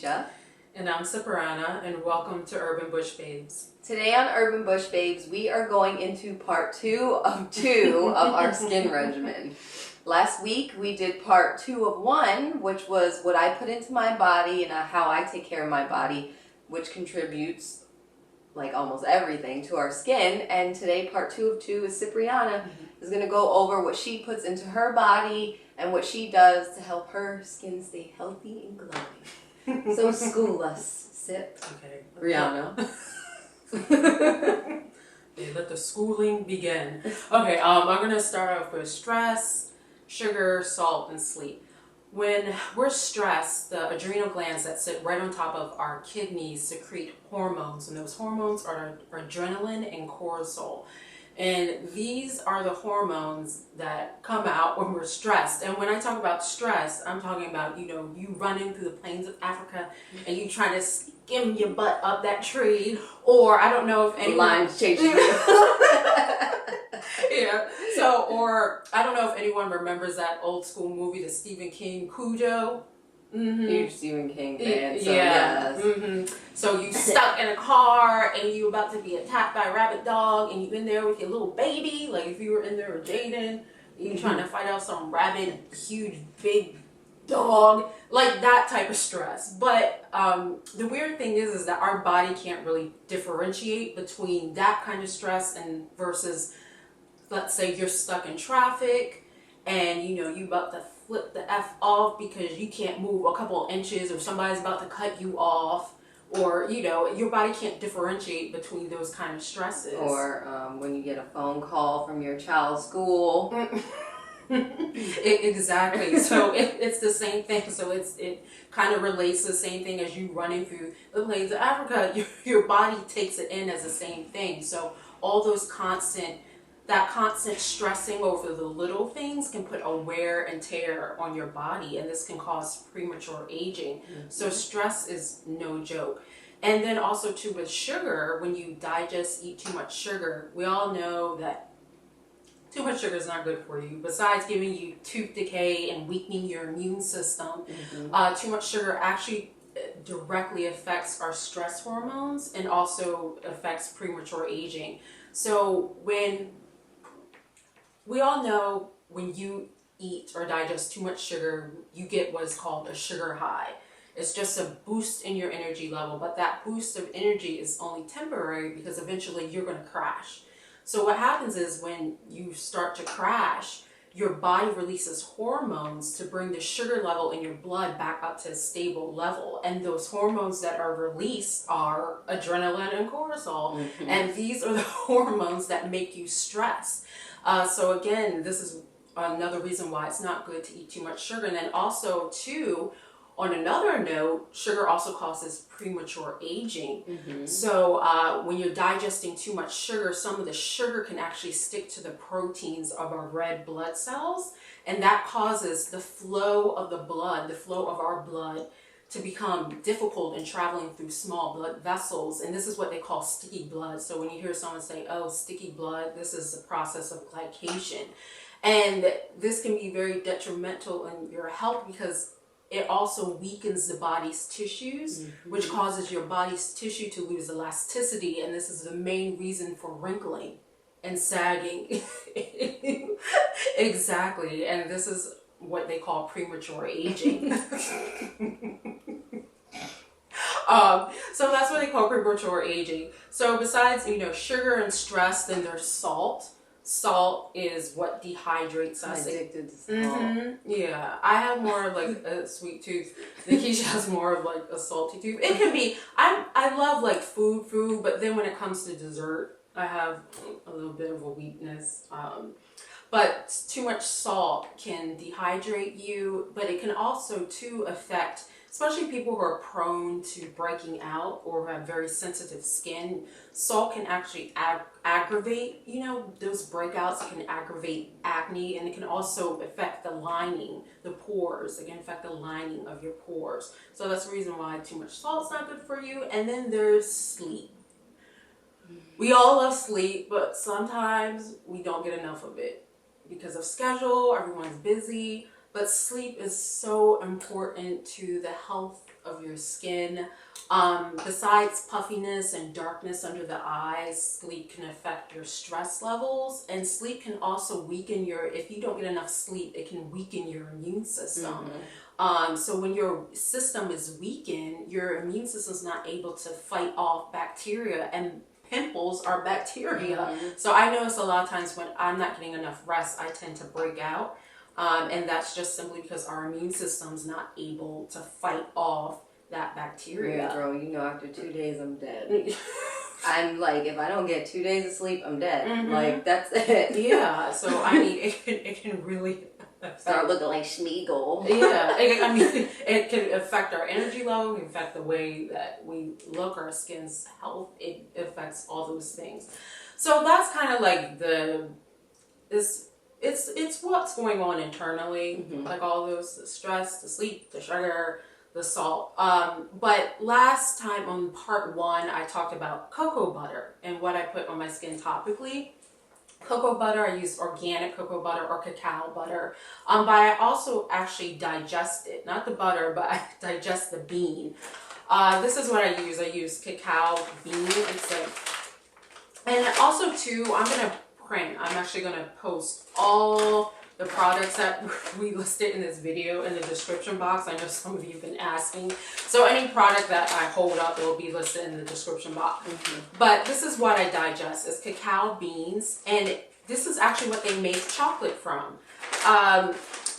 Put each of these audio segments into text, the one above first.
Nikisha. And I'm Cipriana, and welcome to Urban Bush Babes. Today on Urban Bush Babes, we are going into part two of our skin regimen. Last week we did part 2 of 1, which was what I put into my body and how I take care of my body, which contributes like almost everything to our skin. And today part 2 of 2 is Cipriana is going to go over what she puts into her body and what she does to help her skin stay healthy and glowing. So school us, Cip. Okay. Rihanna. Okay, let the schooling begin. Okay, I'm going to start off with stress, sugar, salt, and sleep. When we're stressed, the adrenal glands that sit right on top of our kidneys secrete hormones, and those hormones are adrenaline and cortisol. And these are the hormones that come out when we're stressed. And when I talk about stress, I'm talking about, you running through the plains of Africa and you trying to skim your butt up that tree, or I don't know if anyone... Lions chasing you. Yeah. So, or I don't know if anyone remembers that old school movie, the Stephen King Cujo. Huge Stephen King fan. So yeah. Yes. So you stuck in a car and you about to be attacked by a rabid dog, and you in there with your little baby, like if you were in there with Jaden, you trying to fight off some rabid, huge, big dog, like that type of stress. But the weird thing is that our body can't really differentiate between that kind of stress and versus, let's say you're stuck in traffic and you about to flip the F off because you can't move a couple inches, or somebody's about to cut you off, or your body can't differentiate between those kind of stresses. Or when you get a phone call from your child's school. Exactly. So it's the same thing. So it kind of relates to the same thing as you running through the plains of Africa. Your body takes it in as the same thing. So all those constant stressing over the little things can put a wear and tear on your body, and this can cause premature aging. So stress is no joke. And then also too with sugar, when you eat too much sugar, we all know that too much sugar is not good for you. Besides giving you tooth decay and weakening your immune system, too much sugar actually directly affects our stress hormones and also affects premature aging. So we all know when you eat or digest too much sugar, you get what is called a sugar high. It's just a boost in your energy level, but that boost of energy is only temporary because eventually you're going to crash. So what happens is when you start to crash, your body releases hormones to bring the sugar level in your blood back up to a stable level. And those hormones that are released are adrenaline and cortisol. And these are the hormones that make you stress. So again, this is another reason why it's not good to eat too much sugar. And then also too, on another note, sugar also causes premature aging. So when you're digesting too much sugar, some of the sugar can actually stick to the proteins of our red blood cells, and that causes the flow of our blood to become difficult in traveling through small blood vessels. And this is what they call sticky blood. So when you hear someone say, oh, sticky blood, this is the process of glycation. And this can be very detrimental in your health because it also weakens the body's tissues, which causes your body's tissue to lose elasticity. And this is the main reason for wrinkling and sagging. Exactly. And this is what they call premature aging. So that's what they call premature aging. So besides, sugar and stress, then there's salt. Salt is what dehydrates us. I'm addicted to salt. Yeah, I have more of like a sweet tooth. Nikisha has more of like a salty tooth. It can be. I love like food, but then when it comes to dessert, I have a little bit of a weakness. But too much salt can dehydrate you, but it can also too affect, especially people who are prone to breaking out or have very sensitive skin. Salt can actually aggravate, those breakouts. It can aggravate acne, and it can also affect the lining, the pores. It can affect the lining of your pores. So that's the reason why too much salt's not good for you. And then there's sleep. We all love sleep, but sometimes we don't get enough of it because of schedule. Everyone's busy. but sleep is so important to the health of your skin. Besides puffiness and darkness under the eyes, sleep can affect your stress levels, and sleep can also weaken if you don't get enough sleep, it can weaken your immune system. So when your system is weakened, your immune system is not able to fight off bacteria, and pimples are bacteria. So I notice a lot of times when I'm not getting enough rest, I tend to break out. And that's just simply because our immune system's not able to fight off that bacteria. Yeah, girl, you know, after 2 days, I'm dead. I'm like, if I don't get 2 days of sleep, I'm dead. Like, that's it. Yeah, so I mean, it can really start looking like Schmeagol. Yeah, I mean, it can affect our energy level, it can affect the way that we look, our skin's health. It affects all those things. So that's kind of like it's what's going on internally, like all those, the stress, the sleep, the sugar, the salt. But last time on part 1, I talked about cocoa butter and what I put on my skin topically. Cocoa butter, I use organic cocoa butter or cacao butter. But I also actually digest it, not the butter, but I digest the bean. This is what I use. I use cacao bean. And also too, I'm actually gonna post all the products that we listed in this video in the description box. I know some of you have been asking. So any product that I hold up, it will be listed in the description box. But this is what I digest. It's cacao beans, and this is actually what they make chocolate from.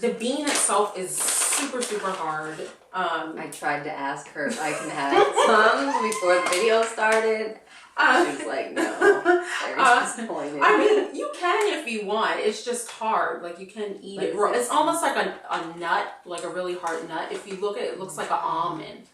The bean itself is super, super hard. I tried to ask her if I can have some before the video started. She was like, no. Very disappointed. I mean, you can if you want. It's just hard. Like, you can eat it raw. It's almost like a nut, like a really hard nut. If you look at it, it looks like an almond.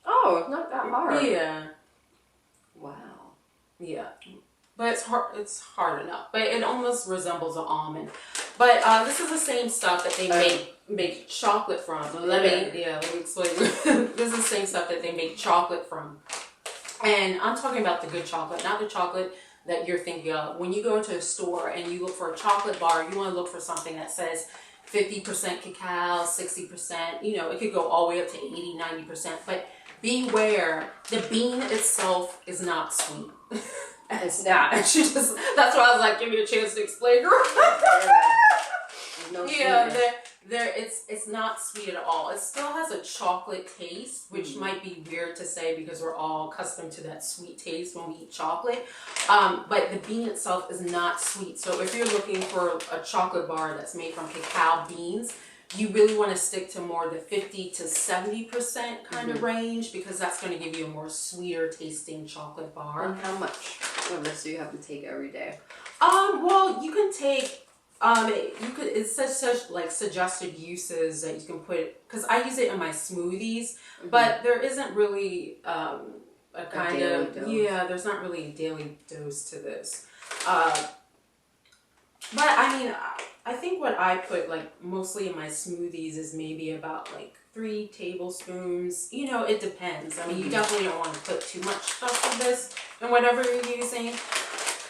Oh, it's not that hard. Yeah. Wow. Yeah. But it's hard enough. But it almost resembles an almond. But this is the same stuff that they make chocolate from. Let me explain. This is the same stuff that they make chocolate from. And I'm talking about the good chocolate, not the chocolate that you're thinking of. When you go into a store and you look for a chocolate bar, you want to look for something that says 50% cacao, 60%, you know, it could go all the way up to 80, 90%. But beware, the bean itself is not sweet. It's not. And she just, that's why I was like, give me a chance to explain, girl. No it's not sweet at all. It still has a chocolate taste, which might be weird to say because we're all accustomed to that sweet taste when we eat chocolate. But the bean itself is not sweet. So if you're looking for a chocolate bar that's made from cacao beans, you really want to stick to more the 50 to 70% kind of range, because that's going to give you a more sweeter tasting chocolate bar. And how much of this do you have to take every day? Well, you can take, it's such like suggested uses that you can put, because I use it in my smoothies, but there isn't really a kind of, there's not really a daily dose to this. But I mean, I think what I put like mostly in my smoothies is maybe about like 3 tablespoons. You know, it depends. I mean, you definitely don't want to put too much stuff of this in whatever you're using.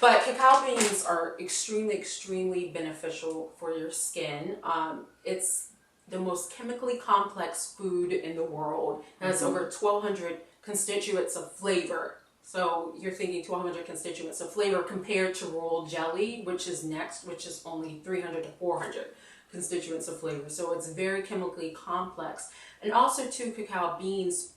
But cacao beans are extremely, extremely beneficial for your skin. It's the most chemically complex food in the world. It has over 1,200 constituents of flavor. So you're thinking 1,200 constituents of flavor compared to royal jelly, which is next, which is only 300 to 400 constituents of flavor. So it's very chemically complex. And also too, cacao beans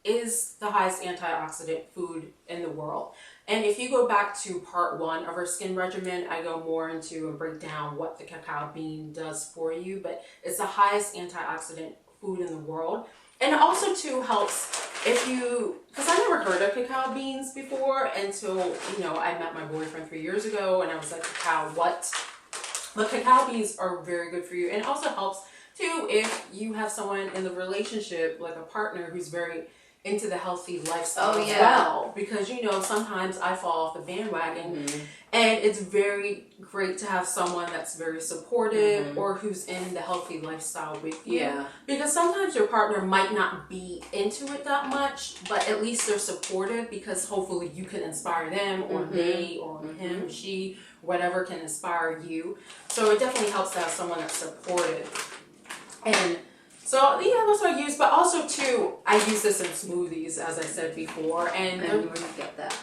is the highest antioxidant food in the world. And if you go back to part 1 of our skin regimen, I go more into and break down what the cacao bean does for you, but it's the highest antioxidant food in the world. And it also too helps if you, because I never heard of cacao beans before until, you know, I met my boyfriend 3 years ago and I was like, cacao what? But cacao beans are very good for you. And it also helps too if you have someone in the relationship, like a partner who's very into the healthy lifestyle Oh, as yeah. well, because you know sometimes I fall off the bandwagon, and it's very great to have someone that's very supportive or who's in the healthy lifestyle with you. Yeah. Because sometimes your partner might not be into it that much, but at least they're supportive, because hopefully you can inspire them, or they, or him, she, whatever can inspire you. So it definitely helps to have someone that's supportive. And so yeah, that's what I use. But also too, I use this in smoothies, as I said before. And where do you get that?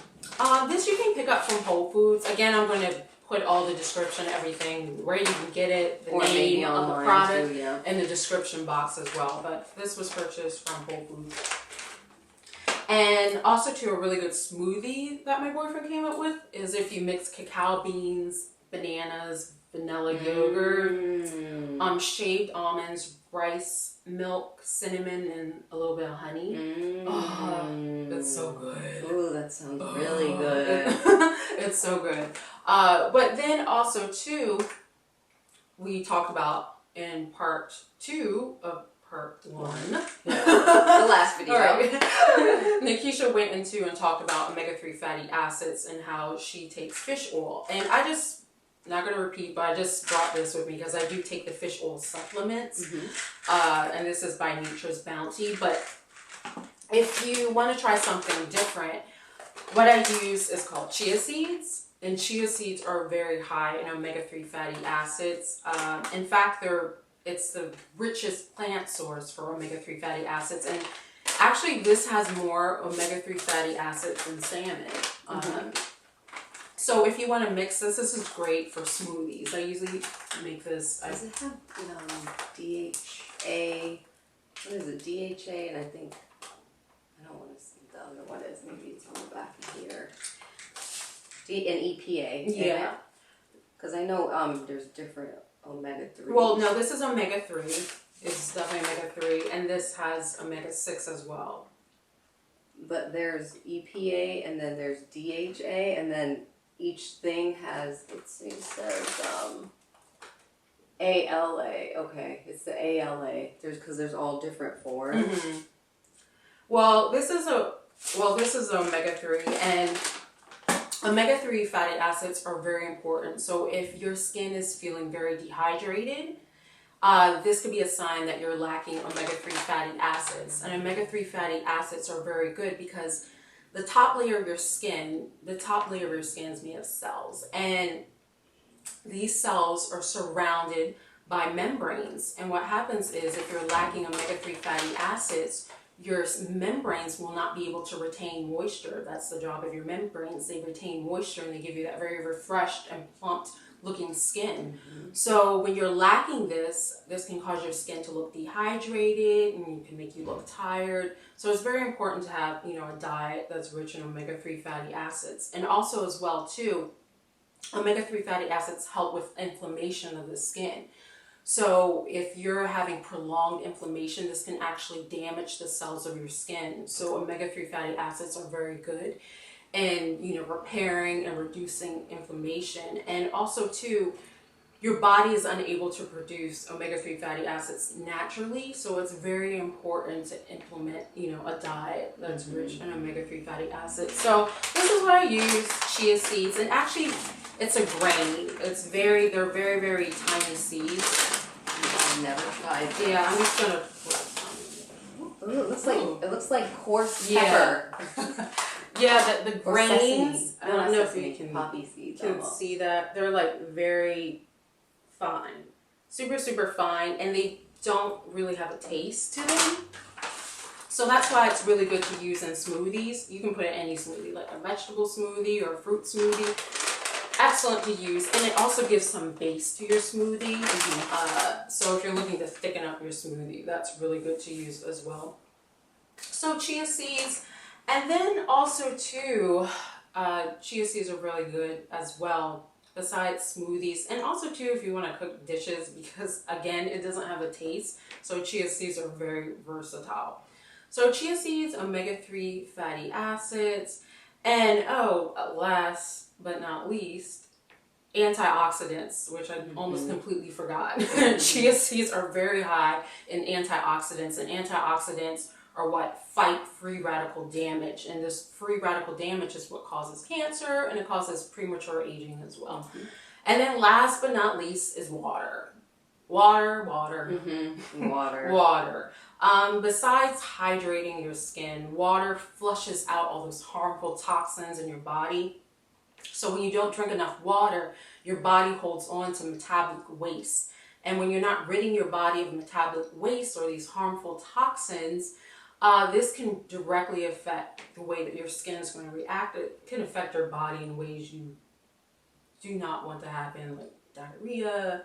this you can pick up from Whole Foods. Again, I'm going to put all the description, everything, where you can get it, the Or maybe name of the online product, too, yeah. in the description box as well. But this was purchased from Whole Foods. And also too, a really good smoothie that my boyfriend came up with is if you mix cacao beans, bananas, vanilla yogurt, shaved almonds, rice, milk, cinnamon, and a little bit of honey. Oh, that's so good. Ooh, that sounds really good. It's so good. But then also too, we talked about in part 2 of part 1. The last video. Right. Nikisha went into and talked about omega-3 fatty acids and how she takes fish oil. And I just, not going to repeat, but I just brought this with me because I do take the fish oil supplements. And this is by Nature's Bounty. But if you want to try something different, what I use is called chia seeds. And chia seeds are very high in omega-3 fatty acids. In fact, it's the richest plant source for omega-3 fatty acids. And actually, this has more omega-3 fatty acids than salmon. So if you want to mix this is great for smoothies. I usually make this. Does it have DHA? What is it? DHA, and I think, I don't want to see what the other one is. Maybe it's on the back of here. And EPA. Yeah. Because I know there's different omega-3. Well, no, this is omega-3. It's definitely omega-3, and this has omega-6 as well. But there's EPA, and then there's DHA, and then each thing has, let's see, it says ALA. Okay, it's the ALA. Because there's all different forms. Well, this is omega-3, and omega-3 fatty acids are very important. So if your skin is feeling very dehydrated, this could be a sign that you're lacking omega-3 fatty acids. And omega-3 fatty acids are very good because the top layer of your skin is made of cells. And these cells are surrounded by membranes. And what happens is if you're lacking omega-3 fatty acids, your membranes will not be able to retain moisture. That's the job of your membranes. They retain moisture and they give you that very refreshed and plumped looking skin. So when you're lacking this can cause your skin to look dehydrated and it can make you look tired. So it's very important to have, a diet that's rich in omega-3 fatty acids. And also as well too, omega-3 fatty acids help with inflammation of the skin. So if you're having prolonged inflammation, this can actually damage the cells of your skin. So omega-3 fatty acids are very good in, repairing and reducing inflammation. And also too, your body is unable to produce omega-3 fatty acids naturally. So it's very important to implement, a diet that's rich in omega-3 fatty acids. So this is what I use, chia seeds. And actually, it's a grain. They're very, very tiny seeds. I've never tried. Yeah, I'm just gonna. Ooh, it looks like coarse pepper. Yeah, the Or grains. sesame. I don't know if you can poppy seeds. see that. They're like very fine, super, super fine, and they don't really have a taste to them. So that's why it's really good to use in smoothies. You can put it in any smoothie, like a vegetable smoothie or a fruit smoothie. Excellent to use, and it also gives some base to your smoothie. So if you're looking to thicken up your smoothie, that's really good to use as well. So chia seeds, and then also too, chia seeds are really good as well, besides smoothies, and also too if you want to cook dishes, because again, it doesn't have a taste. So chia seeds are very versatile. So chia seeds, omega-3 fatty acids, and last but not least, antioxidants, which I almost completely forgot. Chia seeds are very high in antioxidants, and antioxidants are what fight free radical damage. And this free radical damage is what causes cancer, and it causes premature aging as well. Mm-hmm. And then last but not least is water. Water. Mm-hmm. Water. Water. Besides hydrating your skin, water flushes out all those harmful toxins in your body. So when you don't drink enough water, your body holds on to metabolic waste. And when you're not ridding your body of metabolic waste or these harmful toxins, this can directly affect the way that your skin is going to react. It can affect your body in ways you do not want to happen, like diarrhea.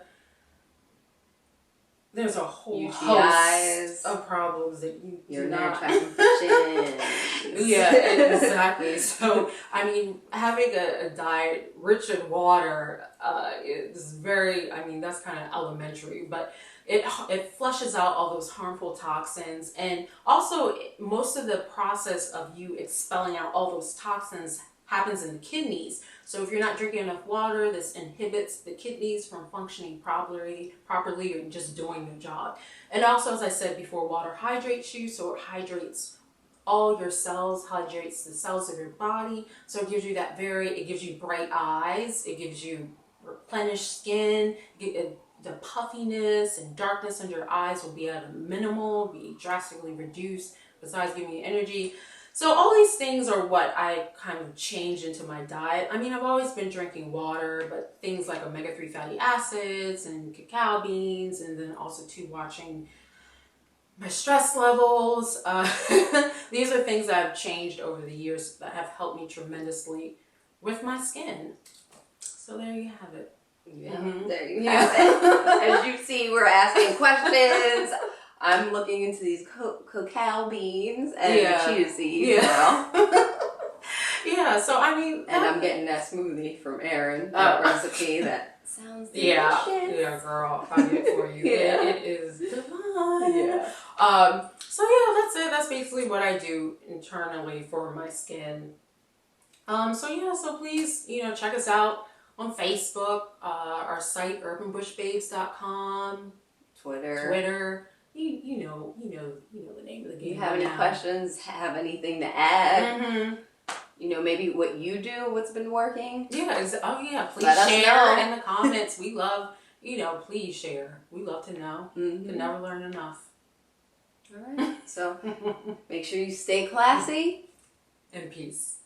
There's a whole host of problems that you do not. Yeah, exactly. So, I mean, having a diet rich in water is very, I mean, that's kind of elementary, but it flushes out all those harmful toxins. And also, most of the process of you expelling out all those toxins happens in the kidneys. So if you're not drinking enough water, this inhibits the kidneys from functioning properly and just doing their job. And also, as I said before, water hydrates you, so it hydrates all your cells, hydrates the cells of your body. So it gives you it gives you bright eyes, it gives you replenished skin, the puffiness and darkness under your eyes will be at a minimal, be drastically reduced, besides giving you energy. So all these things are what I kind of changed into my diet. I mean, I've always been drinking water, but things like omega-3 fatty acids and cacao beans, and then also too watching my stress levels. These are things that I've changed over the years that have helped me tremendously with my skin. So there you have it. Yeah, there you have it. As you see, we're asking questions. I'm looking into these cacao beans and chia seeds now. Yeah, so I mean... And I'm getting that smoothie from Erin, that recipe that sounds delicious. Yeah, girl, I'll get it for you. It is divine. Yeah. So yeah, that's it. That's basically what I do internally for my skin. So please, check us out on Facebook, our site, urbanbushbabes.com, Twitter. You know the name of the game. You have any questions? Have anything to add? Mm-hmm. Maybe what you do, what's been working? Yeah. Please share in the comments. We love, please share. We love to know. Mm-hmm. Can never learn enough. All right. So make sure you stay classy. And peace.